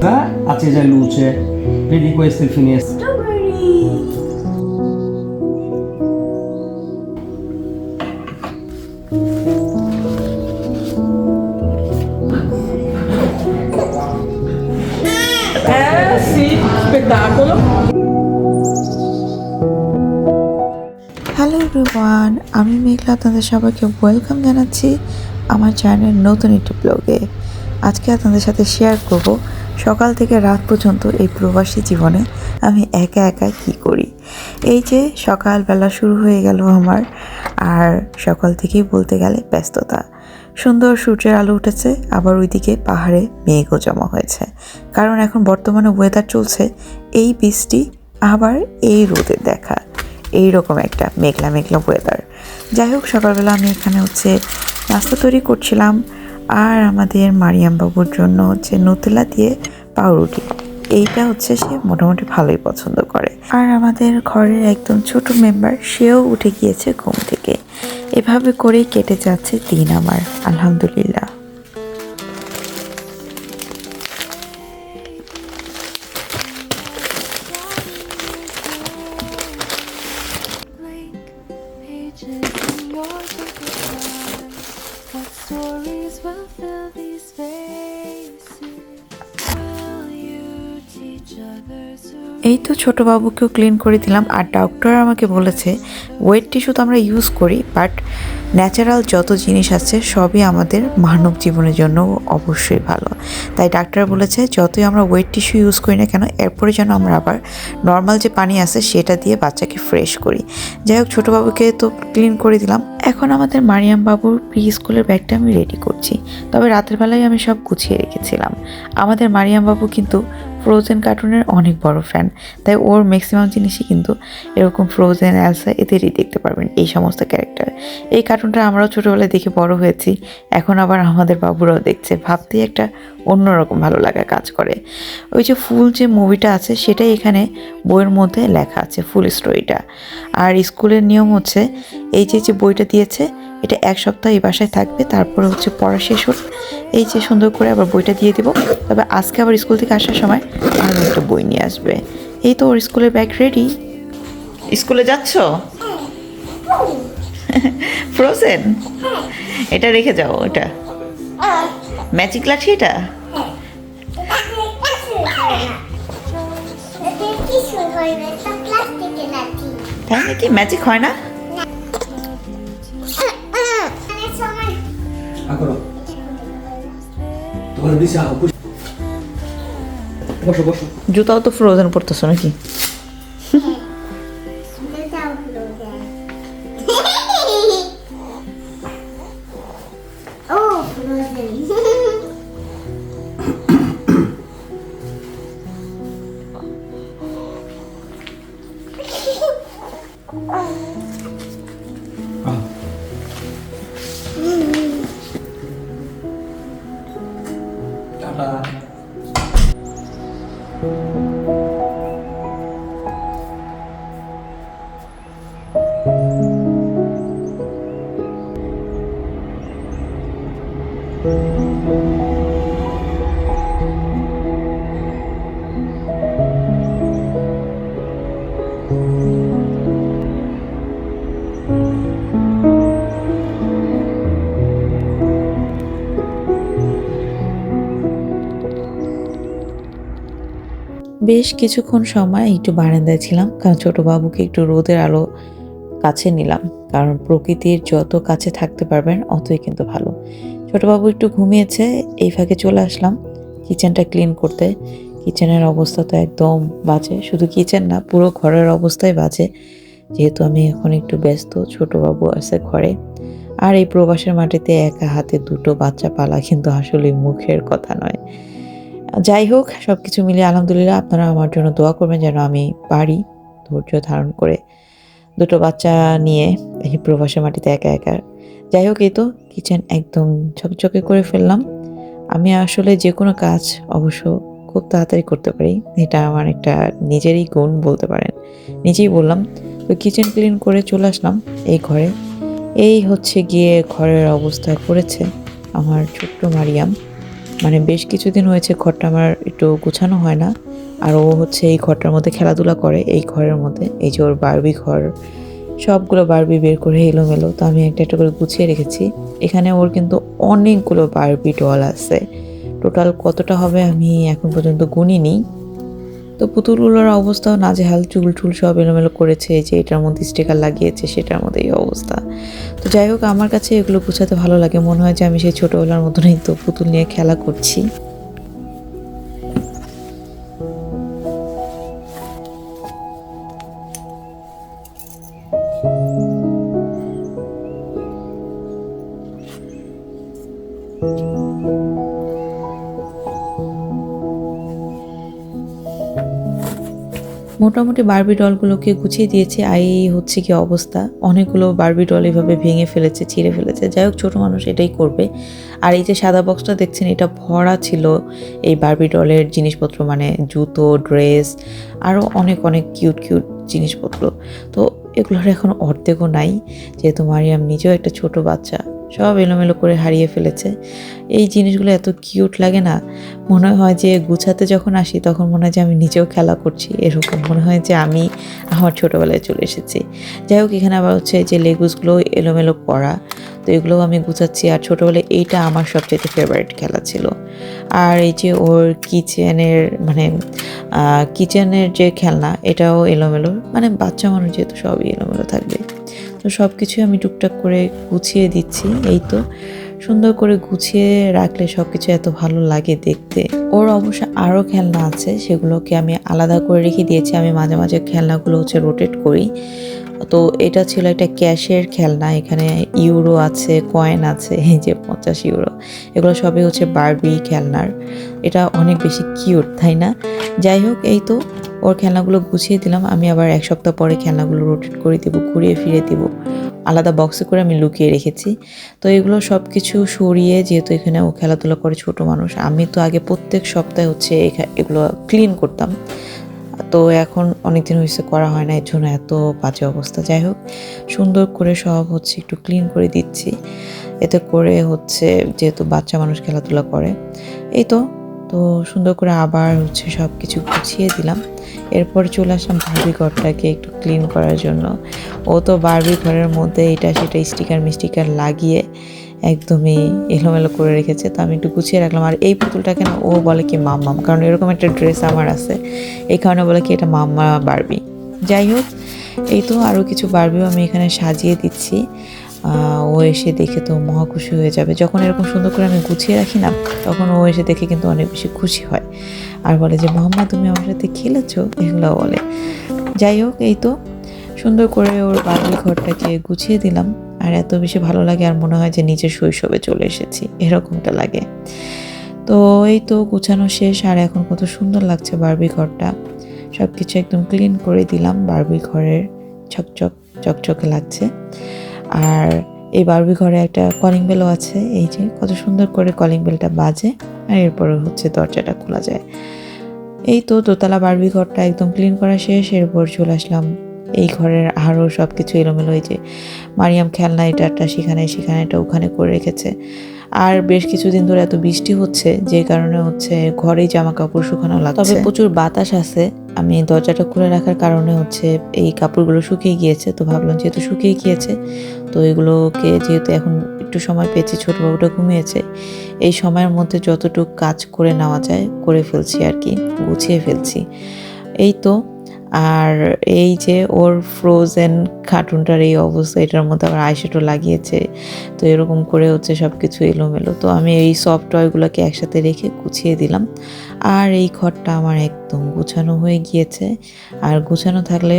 accesa in luce, vedi questo è il finestrino. Sì, spettacolo. Hello everyone, আমি মেঘলা আপনাদের সবাইকে welcome জানাচ্ছি আমার চ্যানেল নতুন একটি ব্লগে। আজকে আপনাদের সাথে শেয়ার করব সকাল থেকে রাত পর্যন্ত এই প্রবাসী জীবনে আমি একা একা কি করি। এই যে সকালবেলা শুরু হয়ে গেল আমার, আর সকাল থেকেই বলতে গেলে ব্যস্ততা। সুন্দর সূর্যের আলো উঠেছে, আবার ওইদিকে পাহাড়ে মেঘও জমা হয়েছে, কারণ এখন বর্তমানে ওয়েদার চলছে এই বৃষ্টি আবার এই রোদের দেখা, এইরকম একটা মেঘলা মেঘলা ওয়েদার। যাই হোক, সকালবেলা আমি এখানে নাস্তা তৈরি করছিলাম, আর আমাদের মারিয়াম বাবুর জন্য নুতেলা দিয়ে পাউরুটি। এইটা সে মোটামুটি ভালোই পছন্দ করে। আর আমাদের ঘরের একদম ছোট মেম্বার, সেও উঠে গিয়েছে ঘুম থেকে। এভাবে করেই কেটে যাচ্ছে দিন আমার, আলহামদুলিল্লাহ। এই তো ছোট বাবুকেও ক্লিন করে দিলাম। আর ডক্টর আমাকে বলেছে ওয়েট টিস্যু তো আমরা ইউজ করি, বাট ন্যাচারাল যত জিনিস আছে সবই আমাদের মানব জীবনের জন্য অবশ্যই ভালো। তাই ডাক্তার বলেছে যতই আমরা ওয়েট টিস্যু ইউজ করি না কেন, এরপরে যেন আমরা আবার নর্মাল যে পানি আছে সেটা দিয়ে বাচ্চাকে ফ্রেশ করি। যাই হোক, ছোটো বাবুকে তো ক্লিন করে দিলাম। এখন আমাদের মারিয়াম বাবুর প্রি স্কুলের ব্যাগটা আমি রেডি করছি, তবে রাতের বেলায় আমি সব গুছিয়ে রেখেছিলাম। আমাদের মারিয়াম বাবু কিন্তু ফ্রোজেন কার্টুনের অনেক বড় ফ্যান, তাই ওর ম্যাক্সিমাম জিনিসই কিন্তু এরকম ফ্রোজেন, এলসা এদেরই দেখতে পারবেন, এই সমস্ত ক্যারেক্টার। এই কার্টুনটা আমরাও ছোটোবেলায় দেখে বড় হয়েছি, এখন আবার আমাদের বাবুরাও দেখছে, ভাবতেই একটা অন্যরকম ভালো লাগা কাজ করে। ওই যে ফুল যে মুভিটা আছে সেটাই এখানে বইয়ের মধ্যে লেখা আছে, ফুল স্টোরিটা। আর স্কুলের নিয়ম এই যে বইটা দিয়েছে এটা এক সপ্তাহ এই বাসায় থাকবে, তারপরে পড়া শেষ হলে এই যে সুন্দর করে আবার বইটা দিয়ে দিব। তবে আজকে আবার স্কুল থেকে আসার সময় আরও একটা বই নিয়ে আসবে। এই তো ওর স্কুলের ব্যাগ রেডি। স্কুলে যাচ্ছ? ফ্রোজেন এটা রেখে যাও, এটা ম্যাজিক লাঠি, এটা তাই নাকি? ম্যাজিক হয় না? জুতাও তো ফ্রোজেন পড়তেছো নাকি? বেশ কিছুক্ষণ সময় একটু বারান্দায় ছিলাম, কারণ ছোট বাবুকে একটু রোদের আলো কাছে নিলাম, কারণ প্রকৃতির যত কাছে থাকতে পারবেন অতই কিন্তু ভালো। ছোট বাবু একটু ঘুমিয়েছে, এই ফাঁকে চলে আসলাম কিচেনটা ক্লিন করতে। কিচেনের অবস্থা তো একদম বাজে, শুধু কিচেন না পুরো ঘরের অবস্থাই বাজে, যেহেতু আমি এখন একটু ব্যস্ত, ছোট বাবু আছে ঘরে। আর এই প্রবাসের মাটিতে একা হাতে দুটো বাচ্চা পালা কিন্তু আসলে মুখের কথা নয়। যাই হোক, সব কিছু মিলিয়ে আলহামদুলিল্লাহ। আপনারা আমার জন্য দোয়া করবেন যেন আমি পারি ধৈর্য ধারণ করে দুটো বাচ্চা নিয়ে এই প্রবাসের মাটিতে একা একা। যাই হোক, এই তো কিচেন একদম ঝকঝকে করে ফেললাম। আমি আসলে যে কোনো কাজ অবশ্য খুব তাড়াতাড়ি করতে পারি, এটা আমার একটা নিজেরই গুণ বলতে পারেন, নিজেই বললাম। তো কিচেন ক্লিন করে চলে আসলাম এই ঘরে। এই গিয়ে ঘরের অবস্থা করেছে আমার ছোট্ট মারিয়াম। মানে বেশ কিছুদিন হয়েছে ঘরটা আমার একটু গুছানো হয় না। আর ও হচ্ছে এই ঘরটার মধ্যে খেলাধুলা করে, এই ঘরের মধ্যে। এই যে ওর বারবি ঘর, সবগুলো বারবি বের করে এলোমেলো, তো আমি একটা একটা করে গুছিয়ে রেখেছি। এখানে ওর কিন্তু অনেকগুলো বারবি ডল আছে, টোটাল কতটা হবে আমি এখন পর্যন্ত গুনিনি। তো পুতুলগুলোর অবস্থাও নাজেহাল, চুল টুল সব এলোমেলো করেছে, এই যে এটার মধ্যে স্টিকার লাগিয়েছে সেটার মধ্যে এই অবস্থা। তো যাই হোক, আমার কাছে এগুলো গুছাতে ভালো লাগে, মনে হয় যে আমি সেই ছোটোবেলার মতনই তো পুতুল নিয়ে খেলা করছি। মোটামুটি বারবি ডলগুলোকে গুছিয়ে দিয়েছি। আর এই হচ্ছে কি অবস্থা, অনেকগুলো বারবি ডল এভাবে ভেঙে ফেলেছে, ছিঁড়ে ফেলেছে। যাই হোক, ছোটো মানুষ এটাই করবে। আর এই যে সাদা বক্সটা দেখছেন, এটা ভরা ছিল এই বারবি ডলের জিনিসপত্র, মানে জুতো, ড্রেস, আরও অনেক অনেক কিউট কিউট জিনিসপত্র। তো এগুলোর এখন অর্ধেকও নাই, যেহেতু মারিয়াম নিজেও একটা ছোট বাচ্চা, সব এলোমেলো করে হারিয়ে ফেলেছে। এই জিনিসগুলো এত কিউট লাগে না, মনে হয় যে গুছাতে যখন আসি তখন মনে হয় যে আমি নিজেও খেলা করছি, এরকম মনে হয় যে আমি আমার ছোটোবেলায় চলে এসেছি। যাই হোক, এখানে আবার হচ্ছে যে লেগুসগুলো এলোমেলো করা, তো এগুলোও আমি গুছাচ্ছি। আর ছোটোবেলায় এইটা আমার সবচেয়ে ফেভারিট খেলা ছিল। আর এই যে ওর কিচেনের যে খেলনা, এটাও এলোমেলো, মানে বাচ্চা মানুষ যেহেতু সবই এলোমেলো থাকবে। তো সব কিছুই আমি টুকটাক করে গুছিয়ে দিচ্ছি। এই তো সুন্দর করে গুছিয়ে রাখলে সব কিছু এত ভালো লাগে দেখতে। ওর অবশ্য আরও খেলনা আছে, সেগুলোকে আমি আলাদা করে রেখে দিয়েছি। আমি মাঝে মাঝে খেলনাগুলো হচ্ছে রোটেট করি। তো এটা ছিল একটা ক্যাশের খেলনা, এখানে ইউরো আছে, কয়েন আছে, এই যে 50 ইউরো, এগুলো সবই হচ্ছে বারবি খেলনার। এটা অনেক বেশি কিউট, তাই না? যাই হোক, এই তো ওর খেলনাগুলো গুছিয়ে দিলাম। আমি আবার এক সপ্তাহ পরে খেলনাগুলো রোটেট করে দেবো, ঘুরিয়ে ফিরে দেবো, আলাদা বক্সে করে আমি লুকিয়ে রেখেছি। তো এগুলো সব কিছু সরিয়ে, যেহেতু এখানে ও খেলাধুলা করে ছোট মানুষ, আমি তো আগে প্রত্যেক সপ্তাহে হচ্ছে এগুলো ক্লিন করতাম। তো এখন অনেক দিন হয়েছে করা হয় না, এর জন্য এত বাজে অবস্থা। যাই হোক, সুন্দর করে সব হচ্ছে একটু ক্লিন করে দিচ্ছি, এতে করে হচ্ছে যেহেতু বাচ্চা মানুষ খেলাধুলা করে। এই তো তো সুন্দর করে আবার হচ্ছে সব কিছু গুছিয়ে দিলাম। এরপর চলে আসলাম বারবি ঘরটাকে একটু ক্লিন করার জন্য। ও তো বারবি ঘরের মধ্যে এটা সেটা স্টিকার লাগিয়ে একদমই এলোমেলো করে রেখেছে। তো আমি একটু গুছিয়ে রাখলাম। আর এই পুতুলটা কেন ও বলে কি মাম্মাম, কারণ এরকম একটা ড্রেস আমার আছে, এই কারণে বলে কি এটা মাম্মা বারবি। যাই হোক, এই তো আরও কিছু বারবিও আমি এখানে সাজিয়ে দিচ্ছি। ও এসে দেখে তো মহা খুশি হয়ে যাবে। যখন এরকম সুন্দর করে আমি গুছিয়ে রাখি না, তখন ও এসে দেখে কিন্তু অনেক বেশি খুশি হয়, আর বলে যে মাম্মা তুমি আমার সাথে খেলেছো, এগুলো বলে। যাই হোক, এই তো সুন্দর করে ওর বারবি ঘরটাকে গুছিয়ে দিলাম। আর এত বেশি ভালো লাগে, আর মনে হয় যে নিজের শৈশবে চলে এসেছি, এরকমটা লাগে। তো এই তো গুছানো শেষ, আর এখন কত সুন্দর লাগছে বারবি ঘরটা। সব কিছু একদম ক্লিন করে দিলাম, বারবি ঘরের চকচকে লাগছে। আর এই বারবি ঘরে একটা কলিং বেলও আছে, এই যে কত সুন্দর করে কলিং বেলটা বাজে, আর এরপরে হচ্ছে দরজাটা খোলা যায়। এই তো দোতলা বারবি ঘরটা একদম ক্লিন করা শেষ। এরপর চলে আসলাম এই ঘরের আরও সব কিছু এলোমেলো, এই যে মারিয়াম খেলনা এটা সেখানে এটা ওখানে করে রেখেছে। আর বেশ কিছুদিন ধরে এত বৃষ্টি হচ্ছে, যে কারণে হচ্ছে ঘরেই জামা কাপড় শুকানো লাগছে, তবে প্রচুর বাতাস আছে। আমি দরজাটা খুলে রাখার কারণে হচ্ছে এই কাপড়গুলো শুকিয়ে গিয়েছে। তো ভাবলাম যেহেতু শুকিয়ে গিয়েছে, তো এগুলোকে যেহেতু এখন একটু সময় পেয়েছি, ছোটো বাবুটা ঘুমিয়েছে, এই সময়ের মধ্যে যতটুকু কাজ করে নেওয়া যায় করে ফেলছি আর কি, গুছিয়ে ফেলছি। এই তো, আর এই যে ওর ফ্রোজেন কার্টুনটার এই অবস্থা, এটার মধ্যে আবার আইশ্যাডো লাগিয়েছে, তো এরকম করে হচ্ছে সব কিছু এলোমেলো। তো আমি এই সফট টয়গুলোকে একসাথে রেখে গুছিয়ে দিলাম। আর এই ঘরটা আমার একদম গুছানো হয়ে গিয়েছে। আর গুছানো থাকলে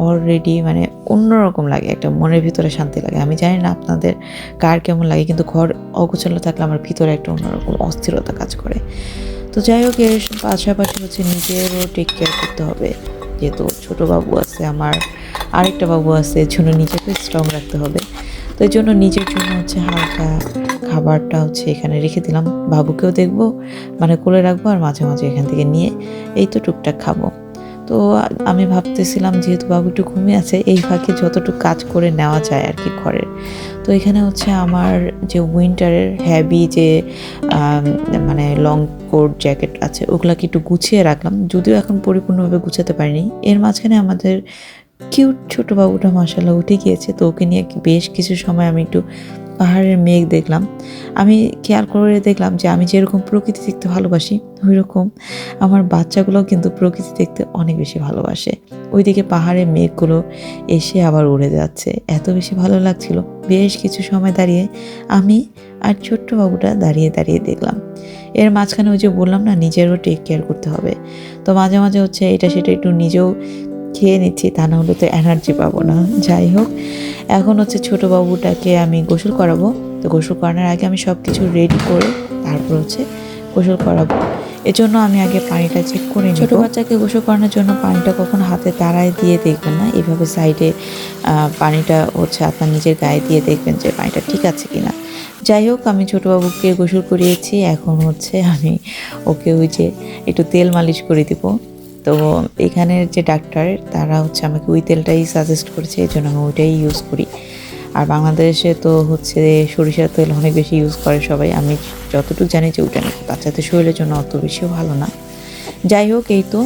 অলরেডি মানে অন্যরকম লাগে, একটা মনের ভিতরে শান্তি লাগে। আমি জানি না আপনাদের কার কেমন লাগে, কিন্তু ঘর অগোছালো থাকলে আমার ভিতরে একটা অন্যরকম অস্থিরতা কাজ করে। তো যাই হোক, এর পাশাপাশি হচ্ছে নিজেরও টেক কেয়ার করতে হবে, যেহেতু ছোটো বাবু আছে, আমার আরেকটা বাবু আছে, এর জন্য নিজেকে স্ট্রং রাখতে হবে। তো এই জন্য নিজের জন্য হচ্ছে হালকা খাবারটা হচ্ছে এখানে রেখে দিলাম, বাবুকেও দেখবো, মানে কোলে রাখবো, আর মাঝে মাঝে এখান থেকে নিয়ে এই তো টুকটাক খাবো। তো আমি ভাবতেছিলাম যেহেতু বাবু একটু ঘুমিয়ে আছে, এই ফাঁকে যতটুকু কাজ করে নেওয়া যায় আর কি ঘরের। তো তো এখানে হচ্ছে আমার যে উইন্টারের হ্যাভি যে মানে লং কোট জ্যাকেট আছে ওগুলাকে একটু গুছিয়ে রাখলাম, যদিও এখন পরিপূর্ণভাবে গুছাতে পারিনি। এর মাঝখানে আমাদের কিউট ছোটো বাবুটা মাশাআল্লাহ উঠে গিয়েছে, তো ওকে নিয়ে বেশ কিছু সময় আমি একটু পাহাড়ের মেঘ দেখলাম। আমি খেয়াল করে দেখলাম যে আমি যেরকম প্রকৃতি দেখতে ভালোবাসি ওই রকম আমার বাচ্চাগুলোও কিন্তু প্রকৃতি দেখতে অনেক বেশি ভালোবাসে। ওইদিকে পাহাড়ের মেঘগুলো এসে আবার উড়ে যাচ্ছে, এত বেশি ভালো লাগছিল। বেশ কিছু সময় দাঁড়িয়ে আমি আর ছোট্ট বাবুটা দাঁড়িয়ে দাঁড়িয়ে দেখলাম। এর মাঝখানে ওই যে বললাম না নিজেরও টেক কেয়ার করতে হবে, তো মাঝে মাঝে হচ্ছে এটা সেটা একটু নিজেও খেয়ে নিচ্ছি, তা না হলে তো এনার্জি পাবো না। যাই হোক, এখন হচ্ছে ছোটো বাবুটাকে আমি গোসল করাবো। তো গোসল করানোর আগে আমি সব কিছু রেডি করে তারপর হচ্ছে গোসল করাবো। এজন্য আমি আগে পানিটা চেক করে নিই। ছোটো বাচ্চাকে গোসল করানোর জন্য পানিটা কখন হাতে তাড়ায় দিয়ে দেখবেন না, এইভাবে সাইডে পানিটা হচ্ছে আপনার নিজের গায়ে দিয়ে দেখবেন যে পানিটা ঠিক আছে কিনা। যাই হোক, আমি ছোটো বাবুকে গোসল করিয়েছি, এখন হচ্ছে আমি ওকে ওই যে একটু তেল মালিশ করে দিব। তো এখানের যে ডাক্তার তারা হচ্ছে আমাকে ওই তেলটাই সাজেস্ট করেছে, এই জন্য আমি ওইটাই ইউজ করি। আর বাংলাদেশে তো হচ্ছে সরিষার তেল অনেক বেশি ইউজ করে সবাই, আমি যতটুকু জানি যে ওইটা নাকি বাচ্চাদের শরীরের জন্য অত বেশিও ভালো না। যাই হোক, এই তো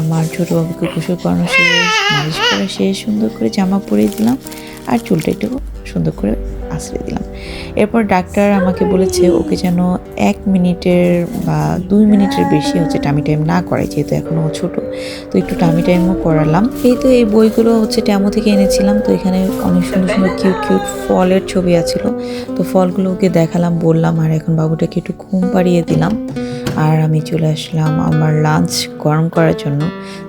আমার ছোটো বাবুকে গোসল করানো শেষ, মালিশ করা শেষ, সুন্দর করে জামা পরিয়ে দিলাম আর চুলটা একটু সুন্দর করে আঁচড়ে দিলাম। এরপর ডাক্তার আমাকে বলেছে ওকে যেন 1 মিনিটের বা 2 মিনিটের বেশি হচ্ছে টামি টাইম না করাই, যেহেতু এখনও ছোটো, তো একটু টামি টাইমও করালাম। এই তো এই বইগুলো হচ্ছে ট্যামো থেকে এনেছিলাম, তো এখানে অনেক সুন্দর সুন্দর কিউট কিউট ফলের ছবি আছিল, তো ফলগুলো ওকে দেখালাম, বললাম, আর এখন বাবুটাকে একটু ঘুম পাড়িয়ে দিলাম। আর আমি চলে আসলাম আমার লাঞ্চ গরম করার জন্য।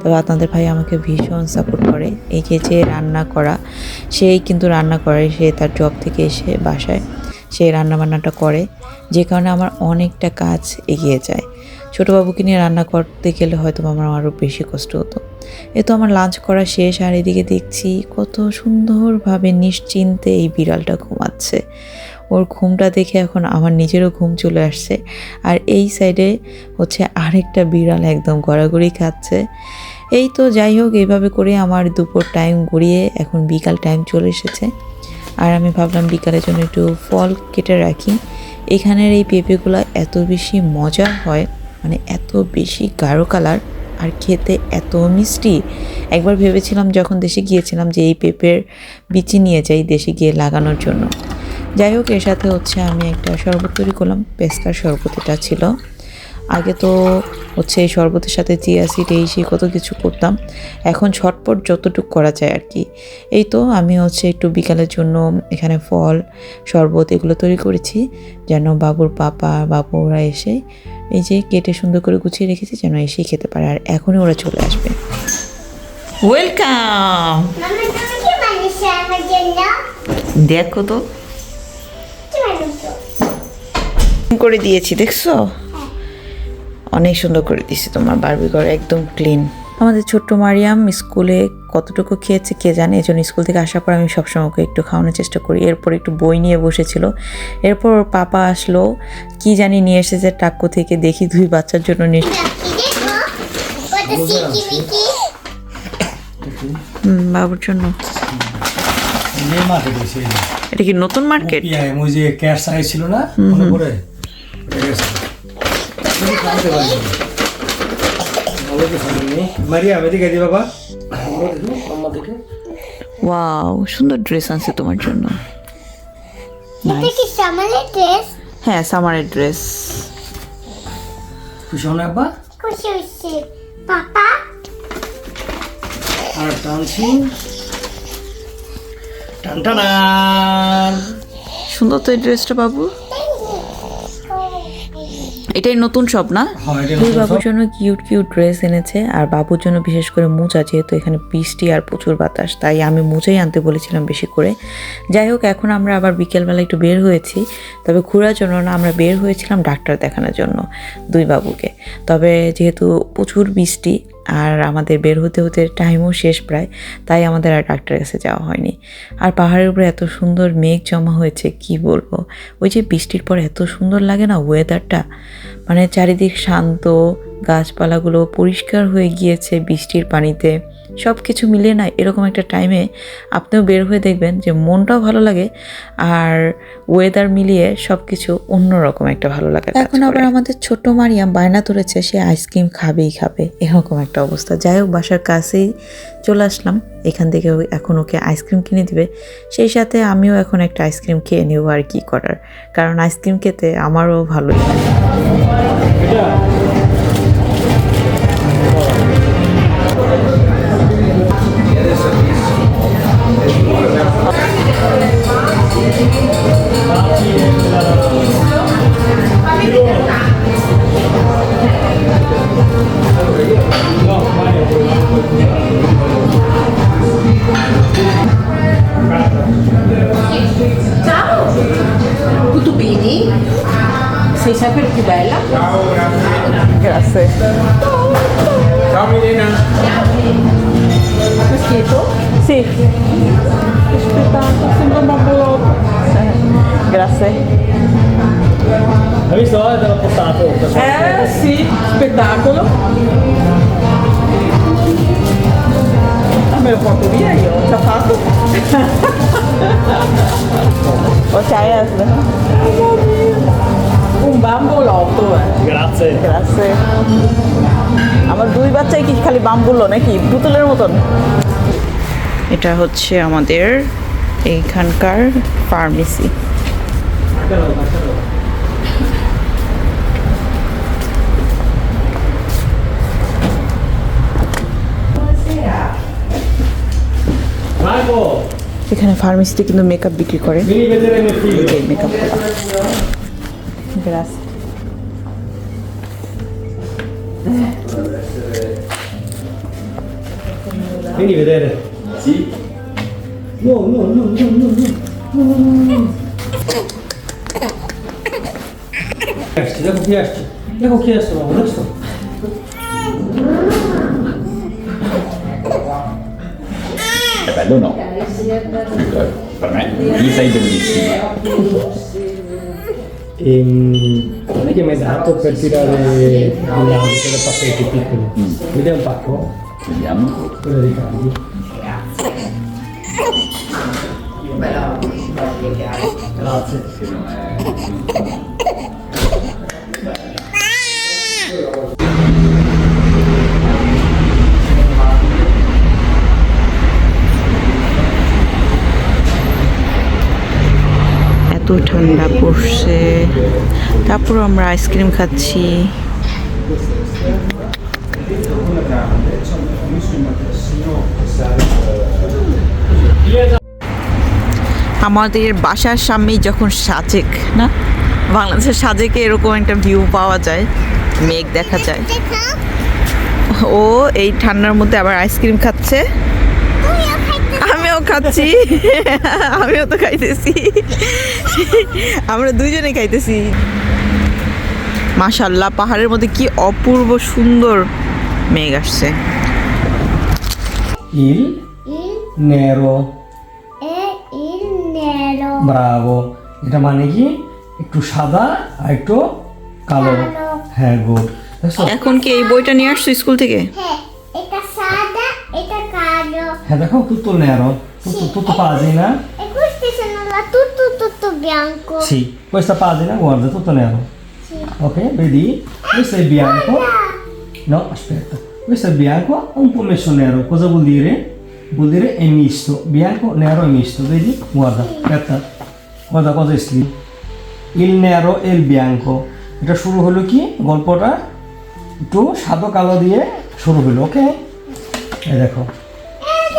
তবে আপনাদের ভাই আমাকে ভীষণ সাপোর্ট করে, এই যে রান্না করা, সেই কিন্তু রান্না করে, সে তার জব থেকে এসে বাসায় সে রান্নাবান্নাটা করে, যে কারণে আমার অনেকটা কাজ এগিয়ে যায়। ছোটো বাবুকে নিয়ে রান্না করতে গেলে হয়তো আমার আরও বেশি কষ্ট হতো। এ তো আমার লাঞ্চ করা শেষ, আর এদিকে দেখছি কত সুন্দরভাবে নিশ্চিন্তে এই বিড়ালটা ঘুমাচ্ছে। ওর ঘুমটা দেখে এখন আমার নিজেরও ঘুম চলে আসছে। আর এই সাইডে হচ্ছে আরেকটা বিড়াল একদম গড়াগড়ি খাচ্ছে। এই তো যাই হোক, এইভাবে করে আমার দুপুর টাইম গড়িয়ে এখন বিকাল টাইম চলে এসেছে। আর আমি ভাবলাম বিকালের জন্য একটু ফল কেটে রাখি। এখানের এই পেঁপেগুলো এত বেশি মজা হয়, মানে এত বেশি গাঢ় কালার আর খেতে এত মিষ্টি। একবার ভেবেছিলাম যখন দেশে গিয়েছিলাম যে এই পেঁপের বিচি নিয়ে যাই দেশে গিয়ে লাগানোর জন্য। যাই হোক, এর সাথে হচ্ছে আমি একটা শরবত তৈরি করলাম, পেস্তার শরবত এটা ছিল। আগে তো হচ্ছে এই শরবতের সাথে চিয়া সিড এই সেই কত কিছু করতাম, এখন ঝটপট যতটুকু করা যায় আর কি। এই তো আমি হচ্ছে একটু বিকালের জন্য এখানে ফল শরবত এগুলো তৈরি করেছি, যেন বাবুর পাপা বাবুরা এসে এই যে কেটে সুন্দর করে গুছিয়ে রেখেছি যেন এসেই খেতে পারে, আর এখনই ওরা চলে আসবে। ওয়েলকাম। দেখো তো করে দিয়েছি, দেখছো অনেক সুন্দর করে দিয়েছি তোমার বারবি ঘর একদম ক্লিন। আমাদের ছোট্ট মারিয়াম স্কুলে কতটুকু খেয়েছে কে জানে, এই জন্য স্কুল থেকে আসার পর আমি সবসময় ওকে একটু খাওয়ানোর চেষ্টা করি। এরপর একটু বই নিয়ে বসেছিল, এরপর ওর পাপা আসলো, কি জানি নিয়ে এসেছে টাক্কু থেকে, দেখি 2 বাচ্চার জন্য বাবুর জন্য। এটা কি নতুন মার্কেট? ওই যে ক্যাশ সাইজ ছিল না, মনে পড়ে? মারিয়া এদিকে দি বাবা, ওয়াও, সুন্দর ড্রেস আছে তোমার জন্য। এটা কি সামারের ড্রেস? হ্যাঁ, সামারের ড্রেস। খুশি হন আব্বা? খুশি হইছে পাপা। আর টানছি টানটানান। সুন্দর তো এই ড্রেসটা বাবু, এটাই নতুন সব না? দুই বাবুর জন্য কিউট কিউট ড্রেস এনেছে, আর বাবুর জন্য বিশেষ করে মোজা, যেহেতু এখানে বৃষ্টি আর প্রচুর বাতাস, তাই আমি মোজাই আনতে বলেছিলাম বেশি করে। যাই হোক, এখন আমরা আবার বিকেলবেলা একটু বের হয়েছি, তবে ঘোরার জন্য না, আমরা বের হয়েছিলাম ডাক্তার দেখানোর জন্য 2 বাবুকে। তবে যেহেতু প্রচুর বৃষ্টি আর আমাদের বের হতে হতে টাইমও শেষ প্রায়, তাই আমাদের আর ডাক্তারের কাছে যাওয়া হয়নি। আর পাহাড়ের উপরে এত সুন্দর মেঘ জমা হয়েছে কি বলবো, ওই যে বৃষ্টির পর এত সুন্দর লাগে না ওয়েদারটা, মানে চারিদিক শান্ত, গাছপালাগুলো পরিষ্কার হয়ে গিয়েছে বৃষ্টির পানিতে, সব কিছু মিলিয়ে না এরকম একটা টাইমে আপনিও বের হয়ে দেখবেন যে মনটাও ভালো লাগে আর ওয়েদার মিলিয়ে সব কিছু অন্যরকম একটা ভালো লাগে। এখন আবার আমাদের ছোট মারিয়াম বায়না ধরেছে, সে আইসক্রিম খাবেই খাবে, এরকম একটা অবস্থা। যাই হোক, বাসার কাছেই চলে আসলাম, এখান থেকে এখন ওকে আইসক্রিম কিনে দিবে, সেই সাথে আমিও এখন একটা আইসক্রিম খেয়ে নেব। আর কি করার, কারণ আইসক্রিম খেতে আমারও ভালোই লাগে। Tutto bene? Sei sempre più bella? Grazie. Ciao Milena. Schifo? Sì, Che spettacolo, sembra un bambolotto. grazie. Hai visto? Te l'ho portato. Sì, spettacolo. Me lo porto via io, ci ha fatto. O çay yazdı. Un bambolotto, Grazie. Grazie. আমার দুই বাচ্চাই কি খালি বাম বললো নাকি পুতুলের মতন? এটা হচ্ছে আমাদের এইখানকার ফার্মেসি। Marco, এখানে ফার্মেসিতে কিন্তু মেকআপ বিক্রি করে। vieni a vedere mio figlio. এই makeup Grazie. Vieni a vedere. Sì? No, no, no, no, no, no. Piace. Devo chiesto, adesso. È bello o no? Per me, tu sei bellissima. Quelli che mi hai dato per tirare dell'ambito dei pacchetti piccoli. Mi dai un pacco? Vediamo. Quello dei caldi. Grazie. এত ঠান্ডা পড়ছে, তারপর আমরা ice cream খাচ্ছি। আমাদের বাসার সামনেই যখন সাজেক, না বাংলাদেশের সাজেকে এরকম একটা ভিউ পাওয়া যায়, মেঘ দেখা যায়। ও এই ঠান্ডার মধ্যে আবার আইসক্রিম খাচ্ছে, আমিও খাচ্ছি, আমিও তো খাইতেছি, আমরা দুইজনে খাইতেছি। মাশাআল্লাহ, পাহাড়ের মধ্যে কি অপূর্ব সুন্দর মেঘ আসছে। Il nero. il nero. Bravo. এটা মানে কি একটু সাদা আর একটু কালো। হ্যাঁ, গুড। এখন কি এই বইটা নিয়ে আসছো স্কুল থেকে? Eta sada, eta caro. দেখো tutto nero, tutto pagina. E questi sono la tutto bianco. Sì, questa pagina, guarda, tutto nero. Sì. Ok, vedi? Questo è bianco. No, aspetta. Questo è bianco, un po' messo nero. Cosa vuol dire? Vuol dire è misto. Bianco, nero e misto. Vedi? Guarda, aspetta. Guarda cosa è scritto. Il nero e il bianco. এটা শুরু হলো কি গল্পটা একটু সাদা কালো দিয়ে শুরু হলো। ওকে, এই দেখো।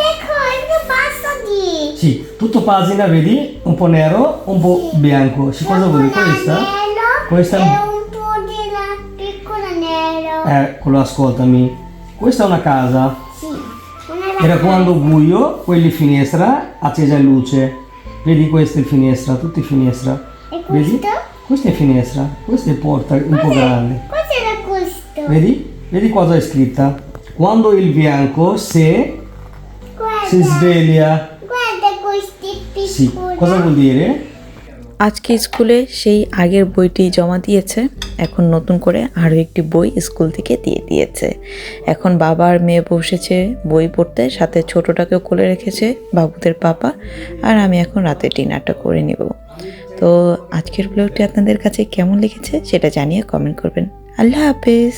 Ecco, il basta di. Sì, tutto pagina, vedi? Un po' nero, un po' bianco. Sì, cosa vuol dire questa? Questa E un po' di la piccola nero. Eccolo, ascoltami. Questa è una casa. Sì. Una Era quando buio, quelli finestra, accesa in luce. Vedi, questa è finestra, tutti finestra. E Vedi? questo? Questa è finestra, questa è porta un po' grande. Cos'era questo? Vedi? Vedi cosa è scritta? Quando il bianco si Guarda. sveglia. Guarda questi Sì, piccoli. cosa vuol dire? আজকে স্কুলে সেই আগের বইটি জমা দিয়েছে, এখন নতুন করে আরও একটি বই স্কুল থেকে দিয়ে দিয়েছে। এখন বাবা আর মেয়ে বসেছে বই পড়তে, সাথে ছোটোটাকেও কোলে রেখেছে বাবুদের পাপা, আর আমি এখন রাতে ডিনারটা করে নেব। তো আজকের ব্লগটি আপনাদের কাছে কেমন লেগেছে সেটা জানিয়ে কমেন্ট করবেন। আল্লাহ হাফেজ।